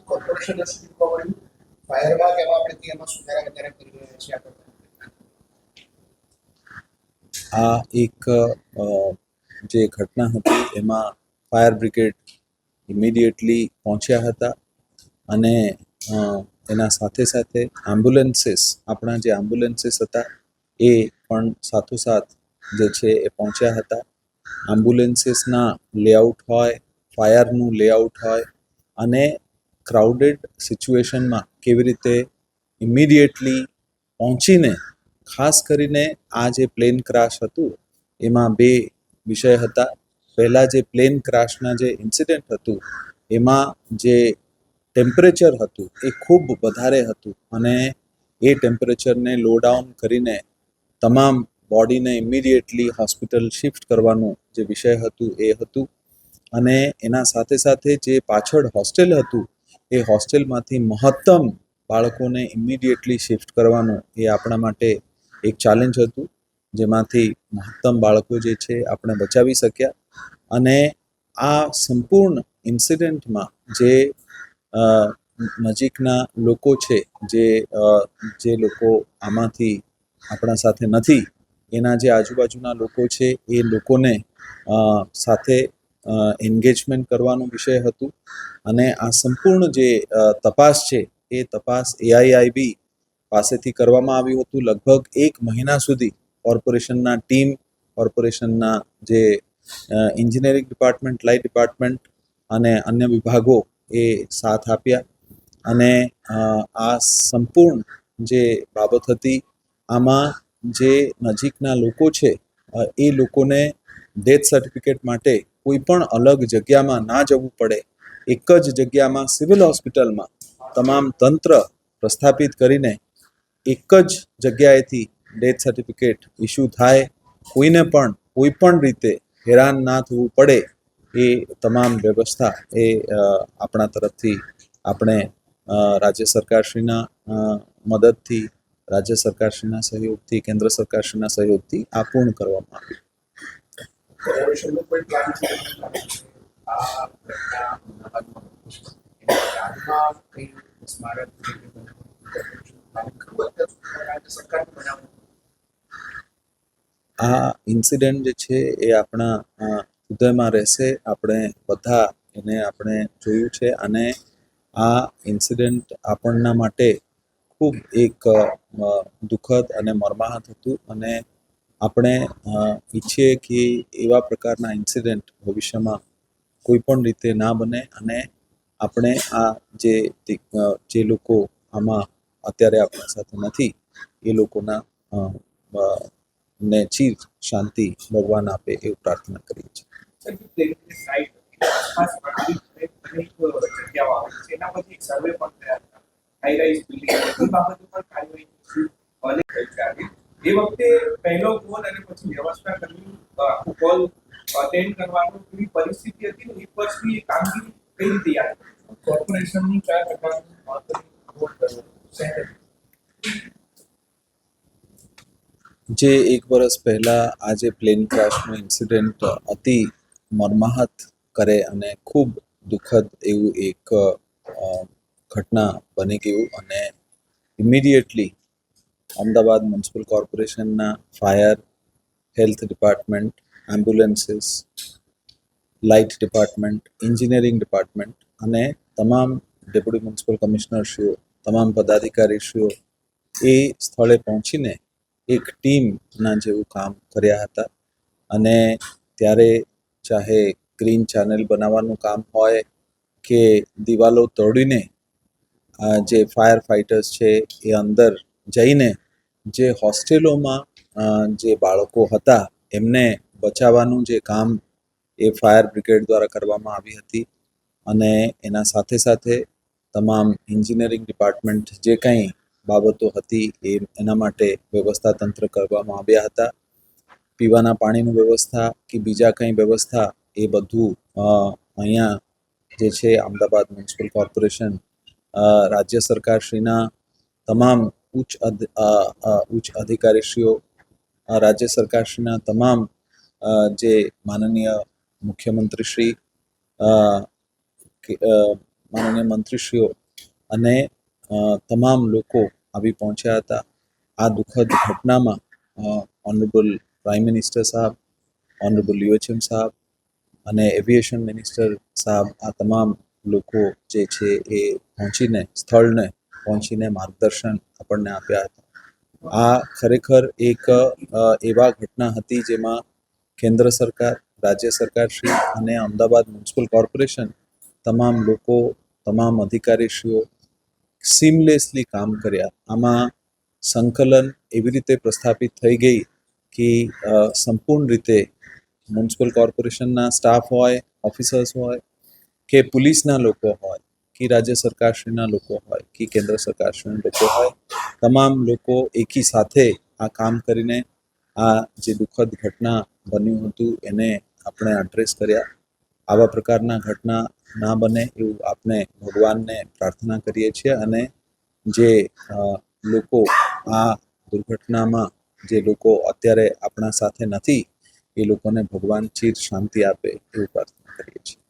Corporation ફાયરમાં કેવા આપણે એમાં સુધારા વધારા કરી રહ્યા છીએ આપણે? આ એક જે ઘટના હતી એમાં ફાયર બ્રિગેડ ઇમિડિયેટલી પહોંચ્યા હતા અને એના સાથે સાથે એમ્બ્યુલન્સીસ, આપણા જે એમ્બ્યુલન્સીસ હતા એ પણ સાથોસાથ જે છે એ પહોંચ્યા હતા. એમ્બ્યુલન્સીસના લેઆઉટ હોય, ફાયરનું લેઆઉટ હોય અને ક્રાઉડેડ સિચ્યુએશનમાં કેવી રીતે ઇમિડિયેટલી પહોંચીને, ખાસ કરીને આ જે પ્લેન ક્રાશ હતું એમાં બે વિષય હતા. પહેલાં જે પ્લેન ક્રાશના જે ઇન્સિડન્ટ હતું એમાં જે ટેમ્પરેચર હતું એ ખૂબ વધારે હતું અને એ ટેમ્પરેચરને લો ડાઉન કરીને તમામ બોડીને ઇમિડિયેટલી હોસ્પિટલ શિફ્ટ કરવાનું જે વિષય હતું એ હતું. અને એના સાથે સાથે જે પાછળ હોસ્ટેલ હતું એ હોસ્ટેલમાંથી મહત્તમ બાળકોને ઇમિડિયેટલી શિફ્ટ કરવાનું એ આપણા માટે એક ચેલેન્જ હતું, જેમાંથી મહત્તમ બાળકો જે છે આપણે બચાવી શક્યા. અને આ સંપૂર્ણ ઇન્સિડન્ટમાં જે નજીકના લોકો છે, જે લોકો આમાંથી આપણા સાથે નથી, એના જે આજુબાજુના લોકો છે એ લોકોને સાથે એન્ગેજમેન્ટ કરવાનું વિષય હતું. અને આ સંપૂર્ણ જે તપાસ છે એ તપાસ AIIB પાસેથી કરવામાં આવ્યું હતું. લગભગ 1 મહિના સુધી કોર્પોરેશનના ટીમ, કોર્પોરેશનના જે એન્જિનિયરિંગ ડિપાર્ટમેન્ટ, લાઇટ ડિપાર્ટમેન્ટ અને અન્ય વિભાગો એ સાથ આપ્યા. અને આ સંપૂર્ણ જે બાબત હતી આમાં જે નજીકના લોકો છે એ લોકોને ડેથ સર્ટિફિકેટ માટે કોઈ પણ અલગ જગ્યામાં ના જવું પડે, એક જ જગ્યામાં સિવિલ હોસ્પિટલમાં તમામ તંત્ર પ્રસ્થાપિત કરીને એક જ જગ્યાએથી ડેથ સર્ટિફિકેટ ઇસ્યુ થાય, કોઈને પણ કોઈ પણ રીતે હેરાન ના થવું પડે એ તમામ વ્યવસ્થા એ આપણા તરફથી આપણે રાજ્ય સરકારશ્રીના મદદથી, રાજ્ય સરકારશ્રીના સહયોગથી, કેન્દ્ર સરકારશ્રીના સહયોગથી આ પૂર્ણ કરવામાં આવ્યું. કોર્પોરેશનનો કોઈ પ્લાન છે સ્મારક સરકાર બનાવવું? આ ઇન્સિડન્ટ જે છે એ આપણા હૃદયમાં રહેશે. આપણે બધા એને આપણે જોયું છે અને આ ઇન્સિડન્ટ આપણના માટે ખૂબ એક દુઃખદ અને મર્માહત હતું. અને આપણે ઈચ્છીએ કે એવા પ્રકારના ઇન્સિડન્ટ ભવિષ્યમાં કોઈ પણ રીતે ના બને અને આપણે આ જે લોકો આમાં અત્યારે આપણા સાથે નથી એ લોકોના ને ચીર શાંતિ ભગવાન આપે એવું પ્રાર્થના કરીએ છીએ. એ વખતે પહેલો કોલ અને પછી વ્યવસ્થા કરવી, આખું કોલ અટેન્ડ કરવાનું એવી પરિસ્થિતિ હતી ને, એક વર્ષની કામગીરી કઈ રીતે યાદ કોર્પોરેશનનું 4% જે 1 વર્ષ પહેલાં આ જે પ્લેન ક્રેશનો ઇન્સિડન્ટ અતિ મર્માહત કરે અને ખૂબ દુઃખદ એવું એક ઘટના બની ગયું. અને ઇમિડિયેટલી અમદાવાદ મ્યુનિસિપલ કોર્પોરેશનના fire, health department, ambulances, light department, engineering department અને તમામ ડેપ્યુટી મ્યુનિસિપલ કમિશનરશ્રીઓ, તમામ પદાધિકારીશ્રીઓ એ સ્થળે પહોંચીને એક ટીમના જેવું કામ કર્યા હતા. અને ત્યારે ચાહે ગ્રીન ચેનલ બનાવવાનું કામ હોય કે દિવાલો તોડીને જે ફાયર ફાઇટર્સ છે એ અંદર જઈને જે હોસ્ટેલોમાં જે બાળકો હતા એમને બચાવવાનું જે કામ એ ફાયર બ્રિગેડ દ્વારા કરવામાં આવી હતી. અને એના સાથે સાથે તમામ એન્જિનિયરિંગ ડિપાર્ટમેન્ટ જે કંઈ બાબતો હતી એના માટે વ્યવસ્થા તંત્ર કરવામાં આવ્યા હતા. પીવાના પાણીની વ્યવસ્થા કે બીજા કંઈ વ્યવસ્થા એ બધું અહીંયા જે છે અમદાવાદ મ્યુનિસિપલ કોર્પોરેશન, રાજ્ય સરકારશ્રીના તમામ ઉચ્ચ અધિકારીશ્રીઓ, રાજ્ય સરકારશ્રીના તમામ જે માનનીય મુખ્યમંત્રીશ્રી, માનનીય મંત્રીશ્રીઓ અને તમામ લોકો આવી પહોંચ્યા હતા. આ દુઃખદ ઘટનામાં ઓનરેબલ પ્રાઇમ મિનિસ્ટર સાહેબ, ઓનરેબલ UHM સાહેબ અને એવિએશન મિનિસ્ટર સાહેબ, આ તમામ લોકો જે છે એ સ્થળને પહોંચીને માર્ગદર્શન આપણને આપ્યા હતા. આ ખરેખર એક એવા ઘટના હતી જેમાં કેન્દ્ર સરકાર, રાજ્ય સરકારશ્રી અને અમદાવાદ મ્યુનિસિપલ કોર્પોરેશન તમામ લોકો, તમામ અધિકારીશ્રીઓ સીમલેસલી કામ કર્યા. આમાં સંકલન એવી રીતે પ્રસ્થાપિત થઈ ગઈ કે સંપૂર્ણ રીતે મ્યુનિસિપલ કોર્પોરેશનના સ્ટાફ હોય, ઓફિસર્સ હોય કે પોલીસના લોકો હોય કે રાજ્ય સરકારશ્રીના લોકો હોય કે કેન્દ્ર સરકારશ્રીના લોકો હોય, તમામ લોકો એકી સાથે આ કામ કરીને આ જે દુઃખદ ઘટના બન્યું હતું એને આપણે એડ્રેસ કર્યા. આવા પ્રકારના ઘટના ના બને એવું આપણે ભગવાનને પ્રાર્થના કરીએ છીએ અને જે લોકો આ દુર્ઘટનામાં જે લોકો અત્યારે આપણા સાથે નથી એ લોકોને ભગવાન ચિર શાંતિ આપે એવું પ્રાર્થના કરીએ છીએ.